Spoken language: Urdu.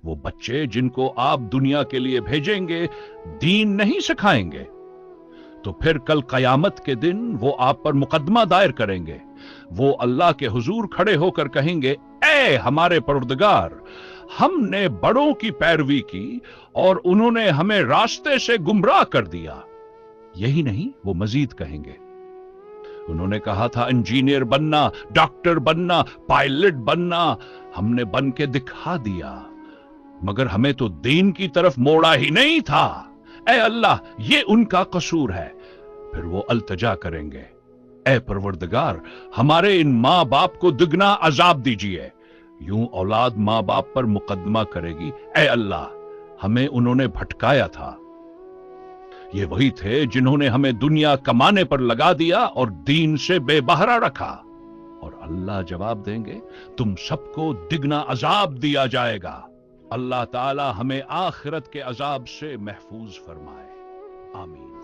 وہ بچے جن کو آپ دنیا کے لیے بھیجیں گے دین نہیں سکھائیں گے تو پھر کل قیامت کے دن وہ آپ پر مقدمہ دائر کریں گے. وہ اللہ کے حضور کھڑے ہو کر کہیں گے اے ہمارے پروردگار، ہم نے بڑوں کی پیروی کی اور انہوں نے ہمیں راستے سے گمراہ کر دیا. یہی نہیں، وہ مزید کہیں گے انہوں نے کہا تھا انجینئر بننا، ڈاکٹر بننا، پائلٹ بننا، ہم نے بن کے دکھا دیا مگر ہمیں تو دین کی طرف موڑا ہی نہیں تھا. اے اللہ یہ ان کا قصور ہے. پھر وہ التجا کریں گے اے پروردگار ہمارے ان ماں باپ کو دگنا عذاب دیجیے. یوں اولاد ماں باپ پر مقدمہ کرے گی اے اللہ ہمیں انہوں نے بھٹکایا تھا. یہ وہی تھے جنہوں نے ہمیں دنیا کمانے پر لگا دیا اور دین سے بے بہرا رکھا. اور اللہ جواب دیں گے تم سب کو دگنا عذاب دیا جائے گا. اللہ تعالی ہمیں آخرت کے عذاب سے محفوظ فرمائے. آمین.